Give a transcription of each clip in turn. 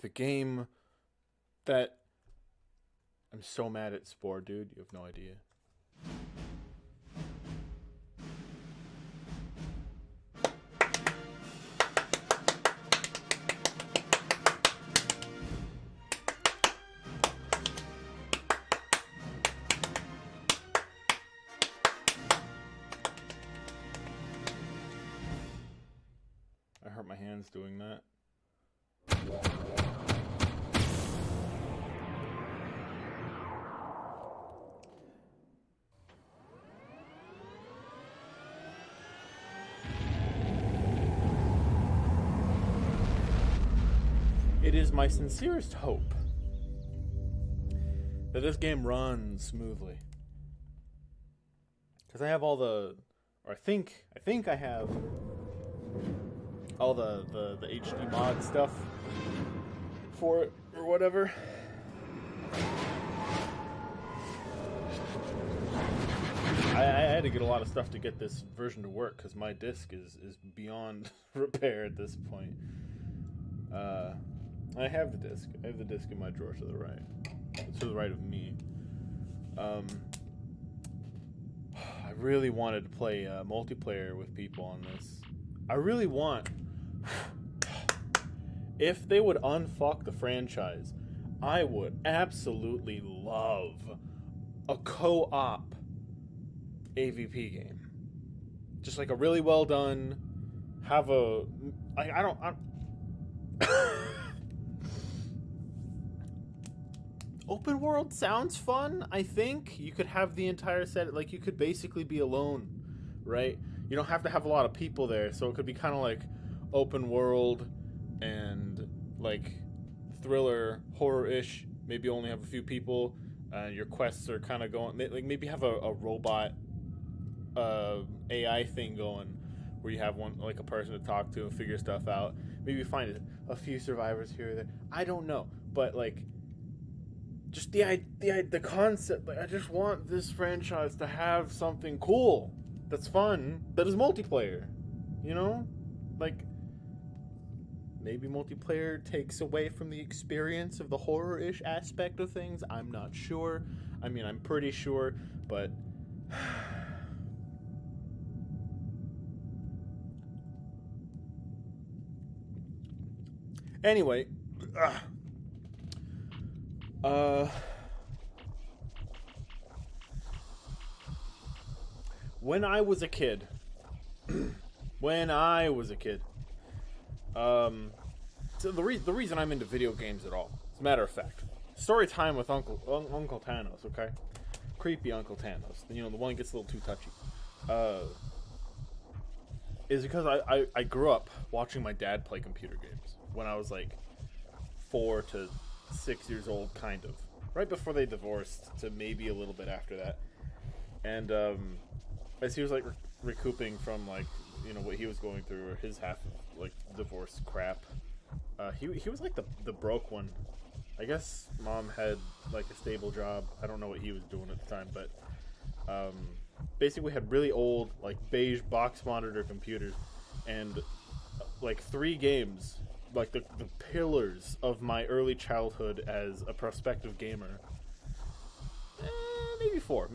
The game that I'm so mad at Spore, dude. You have no idea. I hurt my hands doing that. It is my sincerest hope that this game runs smoothly. Because I have all the, or I think I have all the HD mod stuff for it or whatever. I had to get a lot of stuff to get this version to work because my disc is beyond repair at this point. I have the disc. I have the disc in my drawer to the right. To the right of me. I really wanted to play multiplayer with people on this. I really want... If they would unfuck the franchise, I would absolutely love a co-op AVP game. Just like a really well done, have a... I don't... Open world sounds fun, I think. You could have the entire set, like you could basically be alone, right? You don't have to have a lot of people there, so it could be kind of like open world and like thriller, horror-ish. Maybe only have a few people. Your quests are kind of going, like maybe have a robot AI thing going where you have one, like a person to talk to and figure stuff out. Maybe find a few survivors here or there. I don't know, but like, just the concept. Like, I just want this franchise to have something cool, that's fun, that is multiplayer. You know, like maybe multiplayer takes away from the experience of the horror-ish aspect of things. I'm not sure. I mean, I'm pretty sure, but anyway. When I was a kid, so the reason I'm into video games at all, as a matter of fact, story time with Uncle Thanos, okay? Creepy Uncle Thanos, you know, the one that gets a little too touchy, is because I grew up watching my dad play computer games when I was like 4 to 6 years old, kind of. Right before they divorced to maybe a little bit after that. And as he was like recouping from like, you know, what he was going through or his half of like divorce crap, he was like the broke one. I guess mom had like a stable job. I don't know what he was doing at the time, but basically we had really old like beige box monitor computers and like 3 games, like the pillars of my early childhood as a prospective gamer. Maybe four.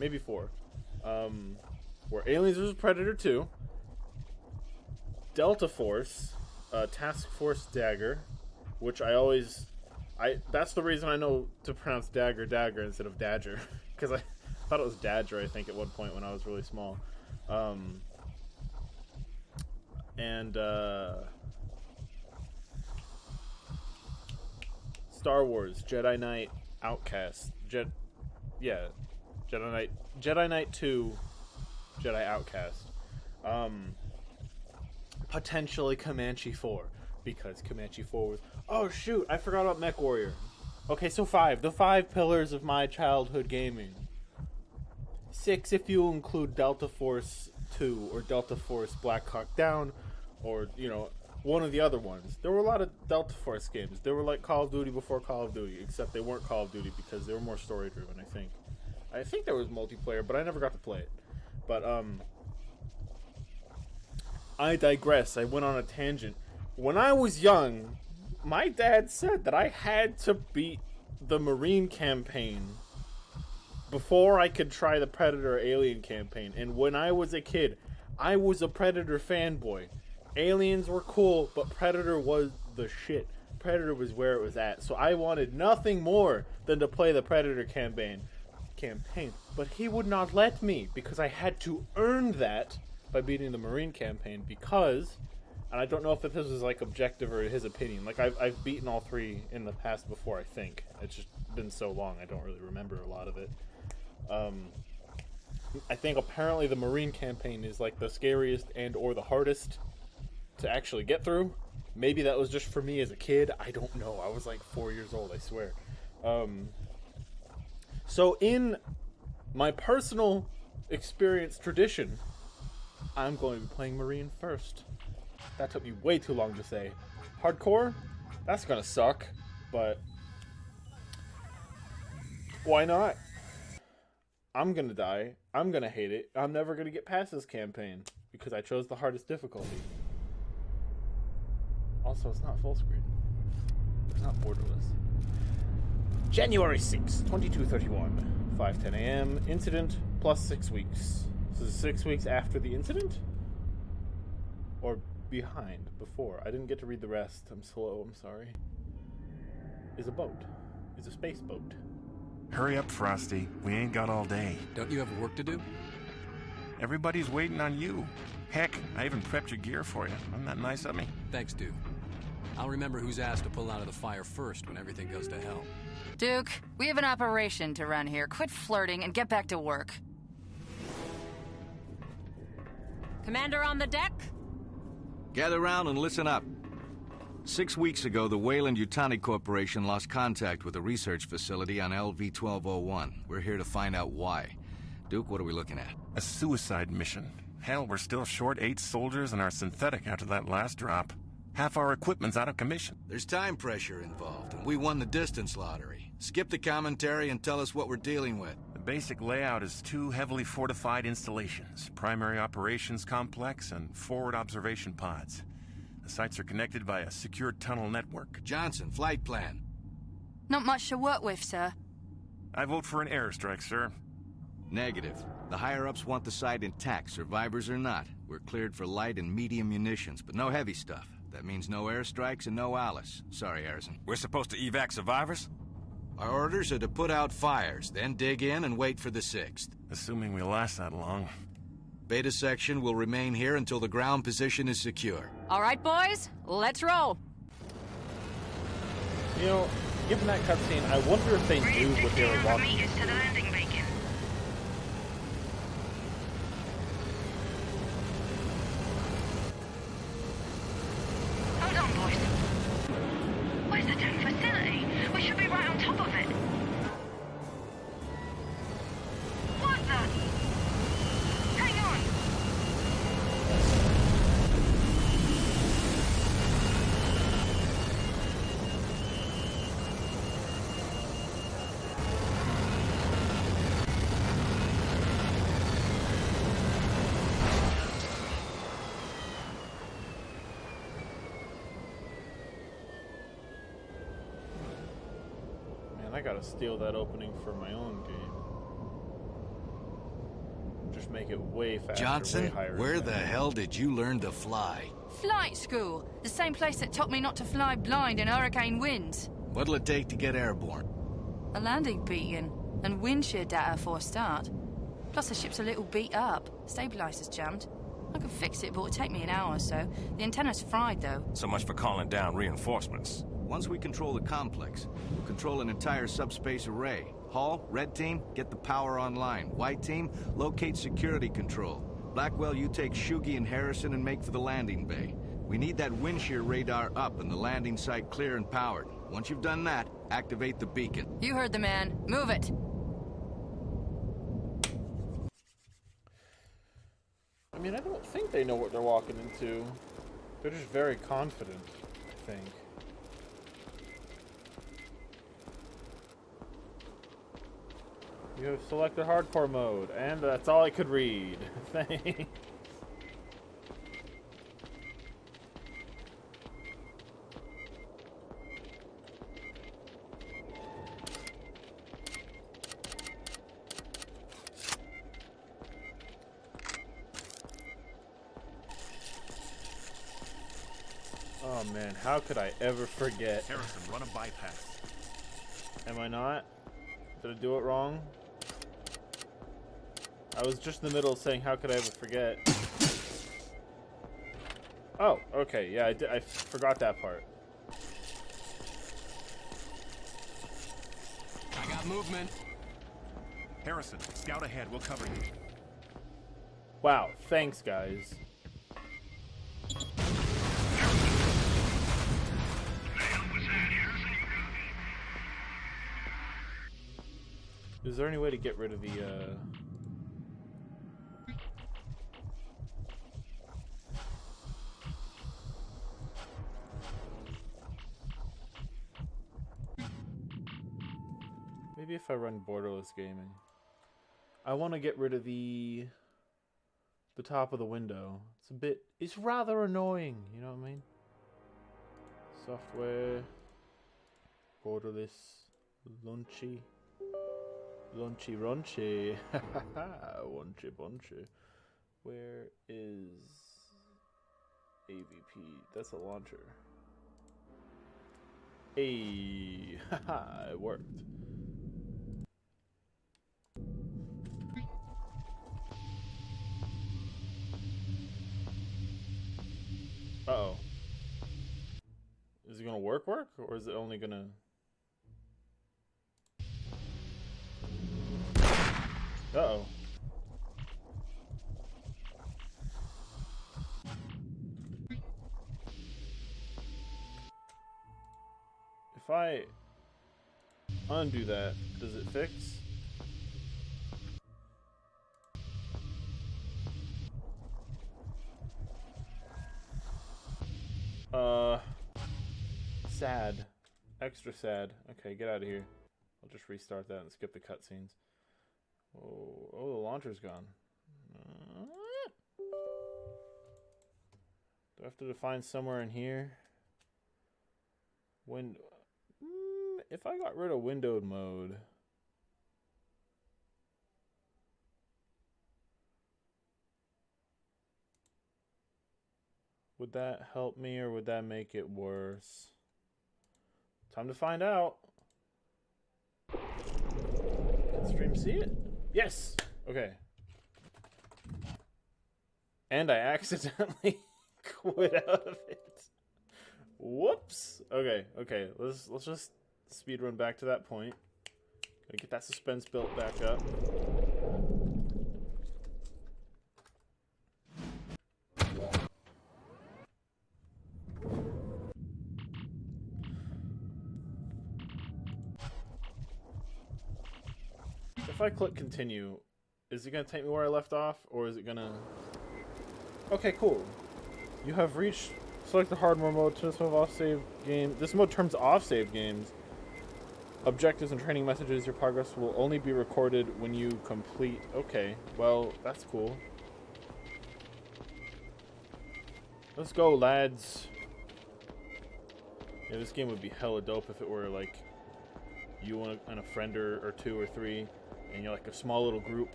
Were Aliens vs. Predator 2, Delta Force, Task Force Dagger, which that's the reason I know to pronounce Dagger instead of Dagger, because I thought it was Dagger, I think, at one point when I was really small. And Star Wars, Jedi Knight, Outcast, Jedi Knight 2, Jedi Outcast, potentially Comanche 4, because Comanche 4 was, oh shoot, I forgot about Mech Warrior. Okay, so 5, the 5 pillars of my childhood gaming. 6 if you include Delta Force 2 or Delta Force Black Hawk Down, or, you know, one of the other ones. There were a lot of Delta Force games. They were like Call of Duty before Call of Duty, except they weren't Call of Duty because they were more story driven, I think. I think there was multiplayer, but I never got to play it. But I digress. I went on a tangent. When I was young, my dad said that I had to beat the Marine campaign before I could try the Predator Alien campaign. And when I was a kid, I was a Predator fanboy. Aliens were cool, but Predator was the shit. Predator was where it was at. So I wanted nothing more than to play the Predator campaign. But he would not let me because I had to earn that by beating the Marine campaign because, and I don't know if this was like objective or his opinion, like I've beaten all three in the past before, I think. It's just been so long I don't really remember a lot of it. I think apparently the Marine campaign is like the scariest and or the hardest to actually get through. Maybe that was just for me as a kid. I don't know. I was like 4 years old, I swear. So in my personal experience tradition, I'm going to be playing Marine first. That took me way too long to say. Hardcore? That's gonna suck, but why not? I'm gonna die. I'm gonna hate it. I'm never gonna get past this campaign because I chose the hardest difficulty. Also, it's not full screen. It's not borderless. January 6th, 2231, 5:10 a.m. Incident plus 6 weeks. So this is 6 weeks after the incident? Or behind, before? I didn't get to read the rest. I'm slow, I'm sorry. Is a boat. Is a space boat. Hurry up, Frosty. We ain't got all day. Don't you have work to do? Everybody's waiting on you. Heck, I even prepped your gear for you. Isn't that nice of me? Thanks, Duke. I'll remember who's asked to pull out of the fire first when everything goes to hell. Duke, we have an operation to run here. Quit flirting and get back to work. Commander on the deck? Gather round and listen up. 6 weeks ago, the Weyland-Yutani Corporation lost contact with a research facility on LV-1201. We're here to find out why. Duke, what are we looking at? A suicide mission. Hell, we're still short 8 soldiers and our synthetic after that last drop. Half our equipment's out of commission. There's time pressure involved, and we won the distance lottery. Skip the commentary and tell us what we're dealing with. The basic layout is 2 heavily fortified installations, primary operations complex and forward observation pods. The sites are connected by a secure tunnel network. Johnson, flight plan. Not much to work with, sir. I vote for an airstrike, sir. Negative. The higher-ups want the site intact, survivors or not. We're cleared for light and medium munitions, but no heavy stuff. That means no airstrikes and no Alice. Sorry, Harrison. We're supposed to evac survivors? Our orders are to put out fires, then dig in and wait for the 6th. Assuming we last that long. Beta section will remain here until the ground position is secure. All right, boys, let's roll. You know, given that cutscene, I wonder if they knew what they were walking into. To the landing beacon. Hold on, boys. Where's the tank facility? We should be right on top of it. What the? Hang on. Man, I gotta steal that opening for my own game. Just make it way faster, Johnson, way higher. where the hell did you learn to fly? Flight school. The same place that taught me not to fly blind in hurricane winds. What'll it take to get airborne? A landing beacon and wind shear data for a start. Plus the ship's a little beat up. Stabilizer's jammed. I could fix it, but it'll take me an hour or so. The antenna's fried, though. So much for calling down reinforcements. Once we control the complex, we'll control an entire subspace array. Hall, red team, get the power online. White team, locate security control. Blackwell, you take Shugi and Harrison and make for the landing bay. We need that wind shear radar up and the landing site clear and powered. Once you've done that, activate the beacon. You heard the man. Move it. I mean, I don't think they know what they're walking into. They're just very confident, I think. You have selected hardcore mode, and that's all I could read. Thanks. man, how could I ever forget? Harrison, run a bypass. Am I not? Did I do it wrong? I was just in the middle of saying, how could I ever forget? Oh, okay, yeah, I forgot that part. I got movement. Harrison, scout ahead. We'll cover you. Wow, thanks, guys. Is there any way to get rid of the, Maybe if I run borderless gaming. I want to get rid of the top of the window. It's rather annoying, you know what I mean? Software, borderless, launchy, raunchy. Waunchy bunchy. Where is AVP? That's a launcher. Hey, haha, it worked. Uh-oh. Is it gonna work, or is it only gonna... Uh-oh. If I undo that, does it fix? Sad. Extra sad. Okay, get out of here. I'll just restart that and skip the cutscenes. Oh, the launcher's gone. Do I have to define somewhere in here? If I got rid of windowed mode... would that help me, or would that make it worse? Time to find out. Can stream see it? Yes! Okay. And I accidentally quit out of it. Whoops! Okay. Let's just speedrun back to that point. Gotta get that suspense built back up. If I click continue, is it going to take me where I left off, or is it going to... Okay, cool. You have reached... Select the hard mode to this off-save game. This mode turns off save games. Objectives and training messages. Your progress will only be recorded when you complete. Okay, well, that's cool. Let's go, lads. Yeah, this game would be hella dope if it were like you and a friend or two or three, and you're like a small little group,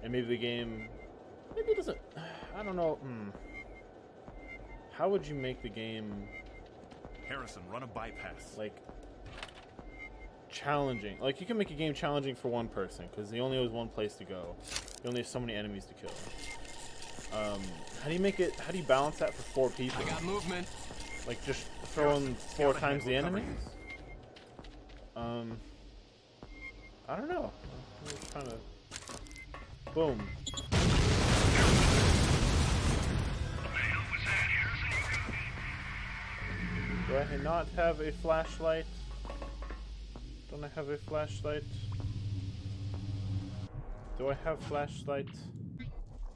and maybe the game, maybe it doesn't, I don't know. How would you make the game, Harrison, run a bypass. like, challenging? Like, you can make a game challenging for one person, because he only has one place to go. He only has so many enemies to kill. How do you make it, how do you balance that for 4 people? I got movement. Like, just throw in 4 times the enemies? I don't know. I'm just trying to... Boom. Do I not have a flashlight? Don't I have a flashlight? Do I have flashlight?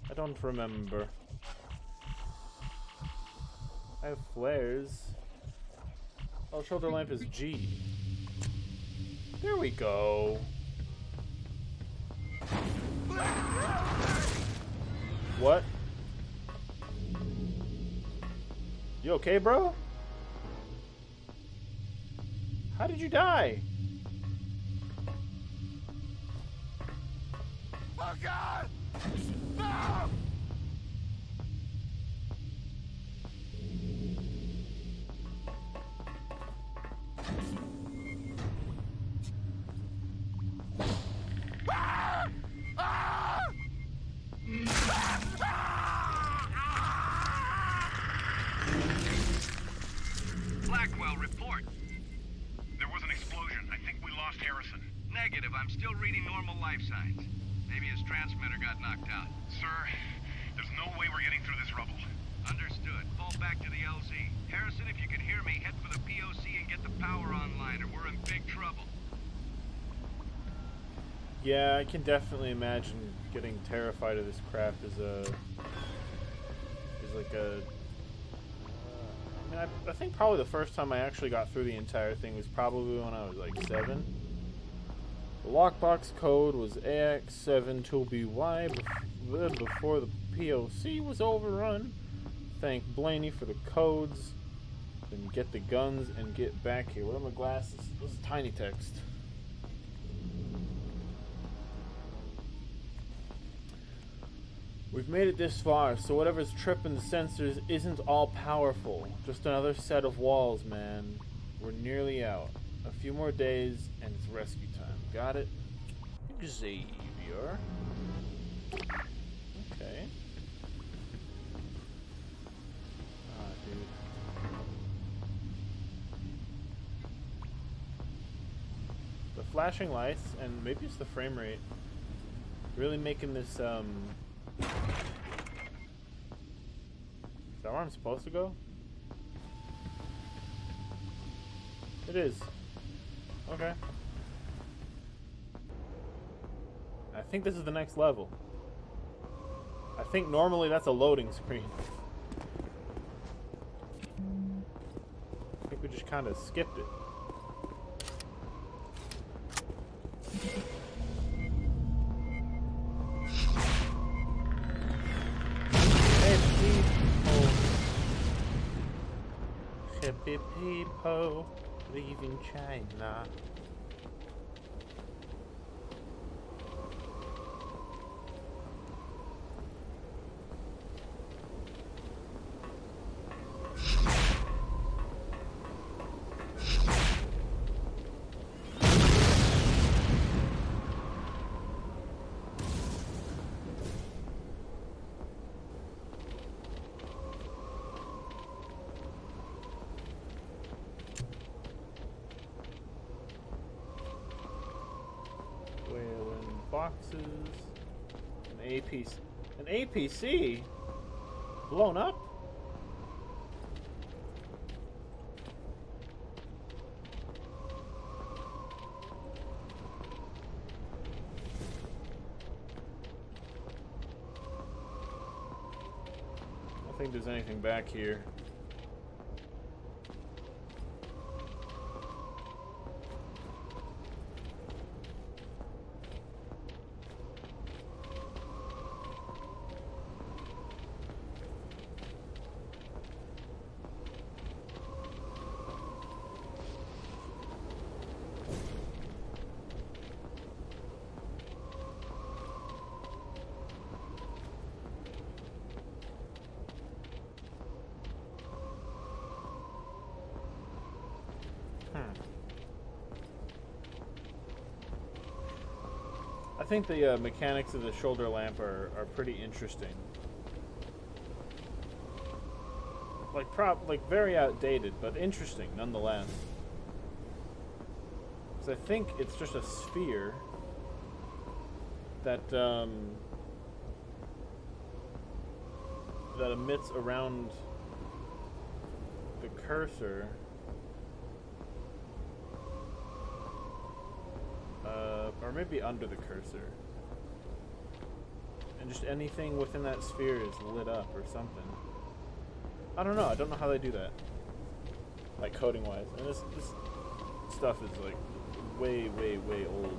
I don't remember. I have flares. Oh, shoulder lamp is G. There we go. What? You okay, bro? How did you die? Oh God! No! Negative. I'm still reading normal life signs. Maybe his transmitter got knocked out. Sir, there's no way we're getting through this rubble. Understood. Fall back to the LZ. Harrison, if you can hear me, head for the POC and get the power online, or we're in big trouble. Yeah, I can definitely imagine getting terrified of this crap is like a. I mean, I think probably the first time I actually got through the entire thing was probably when I was like 7. The lockbox code was AX7-2BY before the POC was overrun. Thank Blaney for the codes. Then get the guns and get back here. What are my glasses? This is tiny text. We've made it this far, so whatever's tripping the sensors isn't all powerful. Just another set of walls, man. We're nearly out. A few more days, and it's rescue time. Got it? Xavier. Okay. Ah, dude. The flashing lights, and maybe it's the frame rate, really making this, Is that where I'm supposed to go? It is. Okay. I think this is the next level. I think normally that's a loading screen. I think we just kind of skipped it. Happy people leaving China. Boxes, an APC blown up. I don't think there's anything back here. I think the mechanics of the shoulder lamp are pretty interesting. Like very outdated, but interesting nonetheless. Because I think it's just a sphere that that emits around the cursor. Or maybe under the cursor. And just anything within that sphere is lit up or something. I don't know. I don't know how they do that. Like coding wise. And this stuff is like way, way, way old.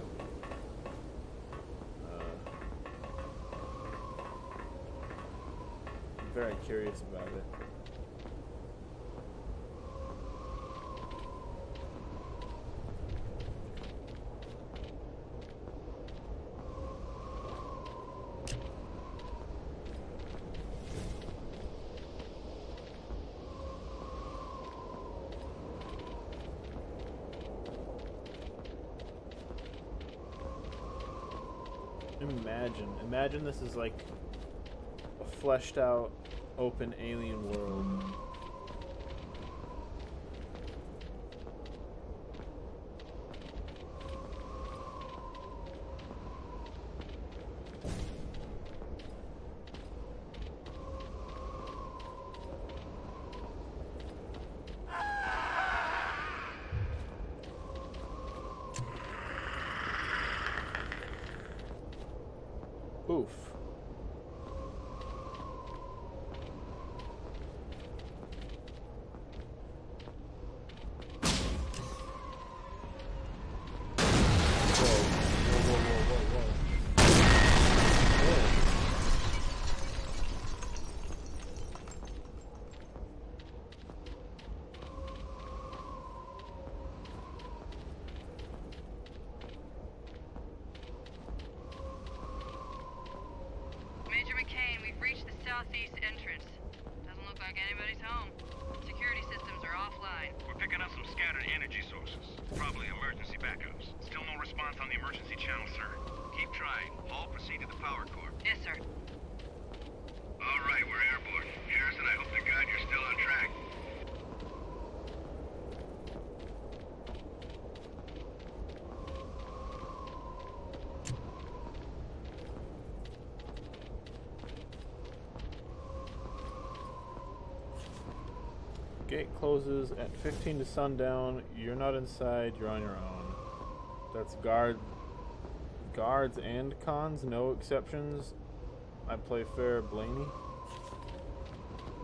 I'm very curious about it. Imagine this is like a fleshed out, open alien world. roof. Major McCain, we've reached the southeast entrance. Doesn't look like anybody's home. Security systems are offline. We're picking up some scattered energy sources. Probably emergency backups. Still no response on the emergency channel, sir. Keep trying. All proceed to the power core. Yes, sir. All right, we're airborne. Harrison, I hope to God you're still on track. Gate closes at 15 to sundown. You're not inside. You're on your own. That's guards and cons, no exceptions. I play fair, Blaney.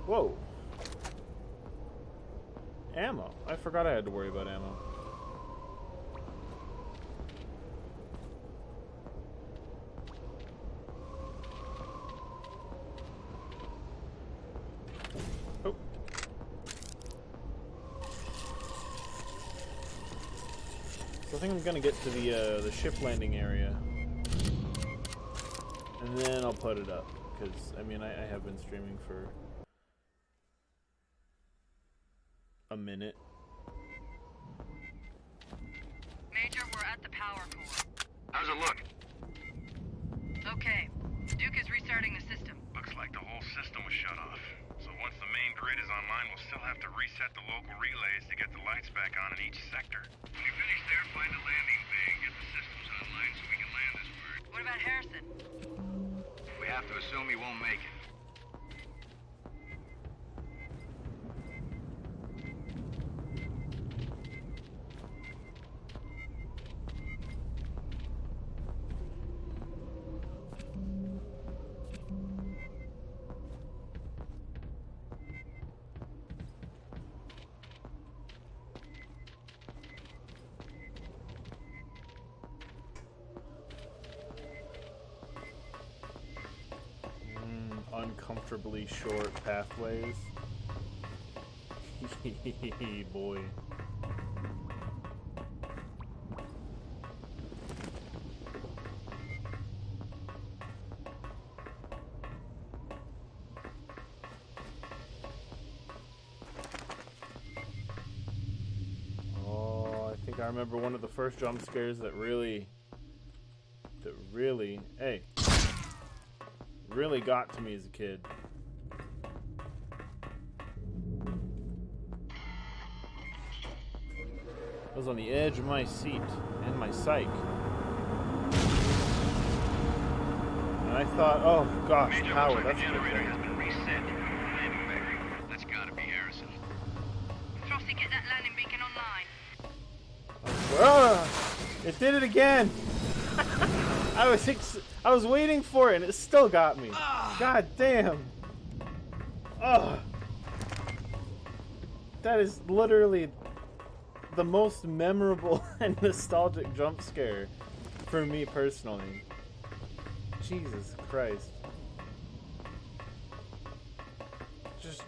Whoa. Ammo. I forgot I had to worry about ammo. Oh. So I think I'm gonna get to the ship landing area, and then I'll put it up. Because I mean, I have been streaming for a minute. Major, we're at the power core. How's it look? Okay. Duke is restarting the system. Looks like the whole system was shut off. So once the main grid is online, we'll still have to reset the local relays to get the lights back on in each sector. When you finish there, find a landing bay and get the systems online so we can land this bird. What about Harrison? We have to assume he won't make it. Uncomfortably short pathways. Boy. Oh, I think I remember one of the first jump scares that really, hey, really got to me as a kid. I was on the edge of my seat and my psych. And I thought, oh gosh, Major, power, looks like that's the a good generator has thing. been reset. Landing bay. That's gotta be Harrison. Frosty, get that landing beacon online. It did it again. I was waiting for it and it still got me. God damn. Oh. That is literally the most memorable and nostalgic jump scare for me personally. Jesus Christ.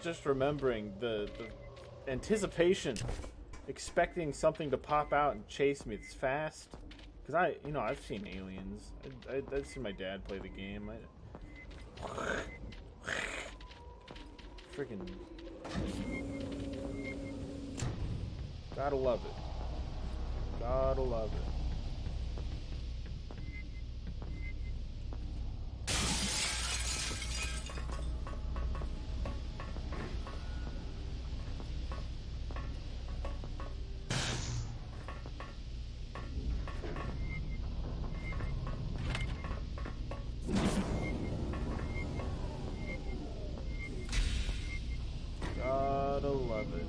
Just remembering the anticipation, expecting something to pop out and chase me this fast. Because I've seen Aliens. I've seen my dad play the game. Freaking. Gotta love it. Gotta love it. Gotta love it.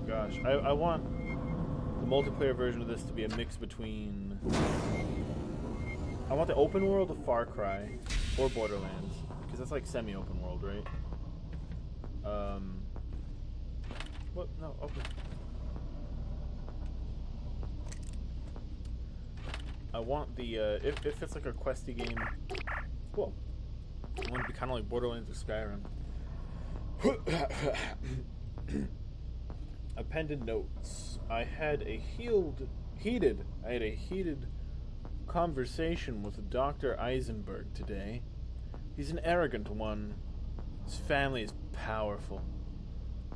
gosh. I want the multiplayer version of this to be a mix between... I want the open world of Far Cry or Borderlands, because that's like semi-open world, right? What? No, open. I want the, if it's like a questy game, cool. I want it to be kind of like Borderlands or Skyrim. Appended notes. I had a heated conversation with Dr. Eisenberg today. He's an arrogant one. His family is powerful.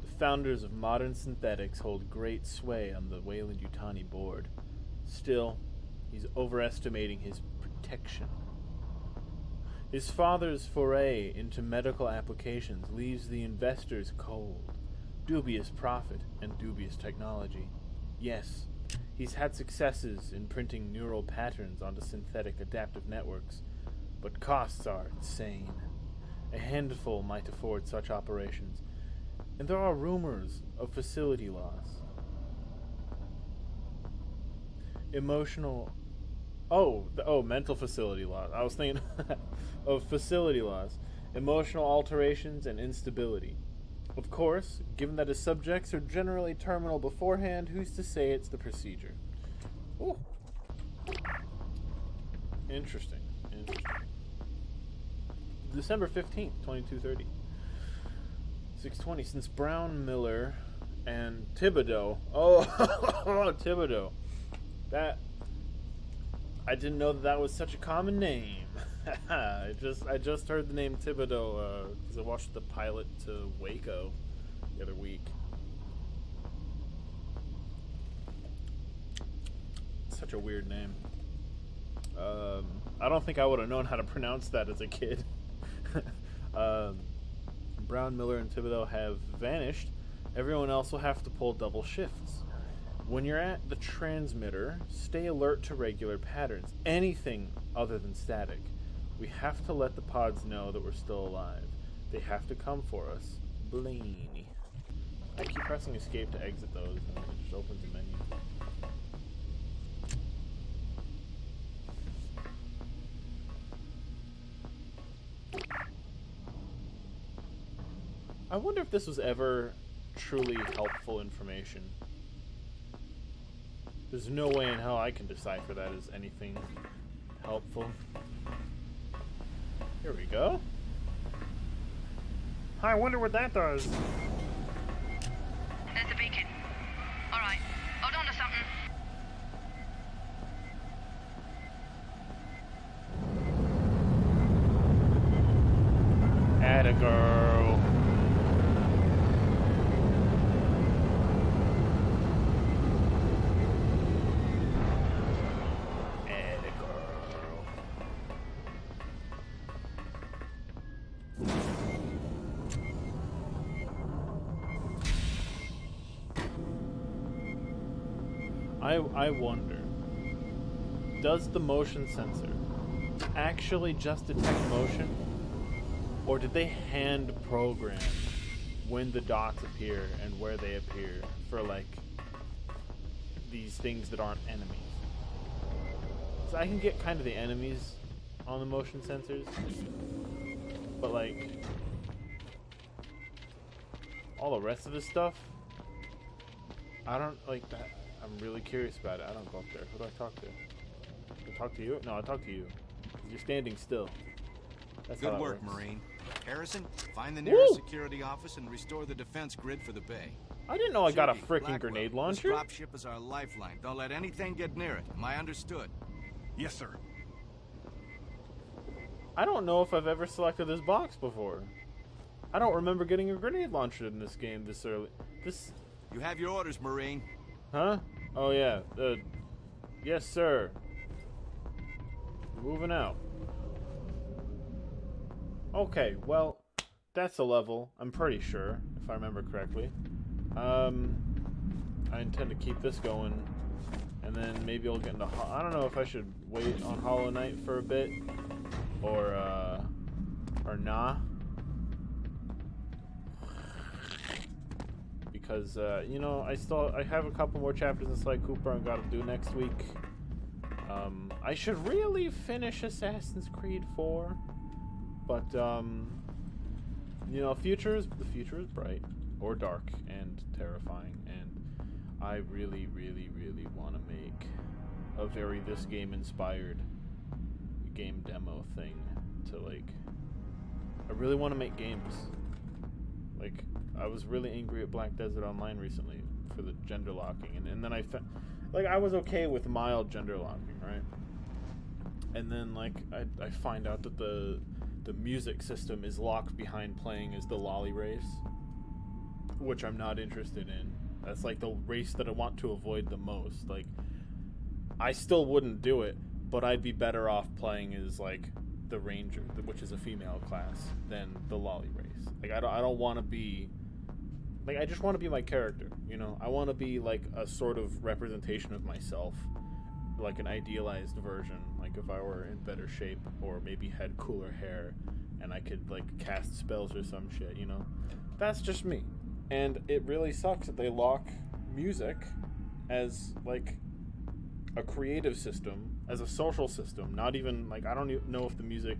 The founders of modern synthetics hold great sway on the Weyland-Yutani board. Still, he's overestimating his protection. His father's foray into medical applications leaves the investors cold. Dubious profit and dubious technology. Yes, he's had successes in printing neural patterns onto synthetic adaptive networks, but costs are insane. A handful might afford such operations, and there are rumors of facility loss. Mental facility loss. I was thinking of facility loss, emotional alterations, and instability. Of course, given that his subjects are generally terminal beforehand, who's to say it's the procedure? Ooh. Interesting. December 15th, 2230. 6:20. Since Brown, Miller, and Thibodeau. Oh, Thibodeau. That... I didn't know that was such a common name. I just heard the name Thibodeau because I watched the pilot to Waco the other week. Such a weird name. I don't think I would have known how to pronounce that as a kid. Brown, Miller, and Thibodeau have vanished. Everyone else will have to pull double shifts. When you're at the transmitter, stay alert to regular patterns. Anything other than static. We have to let the pods know that we're still alive. They have to come for us. Blaney. I keep pressing escape to exit those, and it just opens a menu. I wonder if this was ever truly helpful information. There's no way in hell I can decipher that as anything helpful. Here we go. I wonder what that does. There's the beacon. Alright, hold on to something. Atta girl. I wonder, does the motion sensor actually just detect motion? Or did they hand program when the dots appear and where they appear for, like, these things that aren't enemies? So I can get kind of the enemies on the motion sensors, but, like, all the rest of this stuff, I don't, like, that. I'm really curious about it. I don't go up there. Who do I talk to? Do I talk to you? No, I talk to you. 'Cause you're standing still. That's Good how work, works. Marine. Harrison, find the nearest Woo! security office and restore the defense grid for the bay. I didn't know I got a Judy, freaking Blackwell, grenade This launcher. dropship is our lifeline. Don't let anything get near it. Am I understood? Yes, sir. I don't know if I've ever selected this box before. I don't remember getting a grenade launcher in this game this early. You have your orders, Marine. Huh? Oh yeah. Yes, sir. Moving out. Okay, well, that's a level, I'm pretty sure, if I remember correctly. I intend to keep this going, and then maybe I'll get into... I don't know if I should wait on Hollow Knight for a bit, or nah. because you know, I have a couple more chapters in Sly Cooper I got to do next week. I should really finish Assassin's Creed 4, but you know, the future is bright or dark and terrifying, and I really want to make a very this game inspired game demo thing to like. I really want to make games. Like, I was really angry at Black Desert Online recently for the gender locking, and then I was okay with mild gender locking, right? And then like I find out that the music system is locked behind playing as the lolly race, which I'm not interested in. That's like the race that I want to avoid the most. Like, I still wouldn't do it, but I'd be better off playing as like the Ranger, which is a female class, than the lolly race. Like, I don't want to be like, I just want to be my character, you know? I want to be like a sort of representation of myself, like an idealized version, like if I were in better shape or maybe had cooler hair and I could like cast spells or some shit, you know? That's just me. And it really sucks that they lock music as like a creative system, as a social system, not even like, I don't even know if the music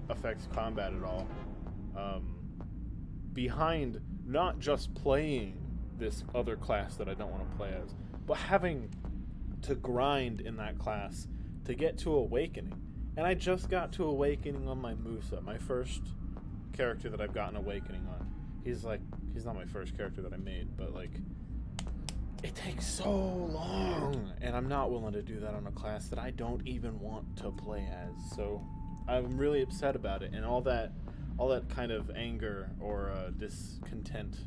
affects combat at all, behind not just playing this other class that I don't want to play as, but having to grind in that class to get to Awakening. And I just got to Awakening on my Musa, my first character that I've gotten Awakening on. He's not my first character that I made, but like, it takes so long, and I'm not willing to do that on a class that I don't even want to play as. So I'm really upset about it, and all that kind of anger or discontent,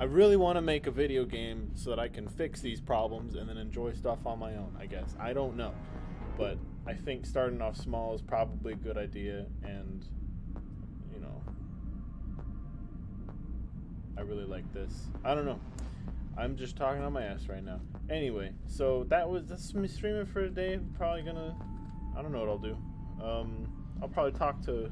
I really want to make a video game so that I can fix these problems and then enjoy stuff on my own, I guess. I don't know, but I think starting off small is probably a good idea, and you know, I really like this. I don't know. I'm just talking on my ass right now. Anyway, so that's me streaming for today. I'm probably gonna, I don't know what I'll do. I'll probably talk to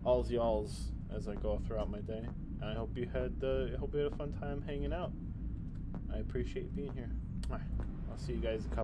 alls y'alls as I go throughout my day. And I hope you had a fun time hanging out. I appreciate being here. All right, I'll see you guys in a couple.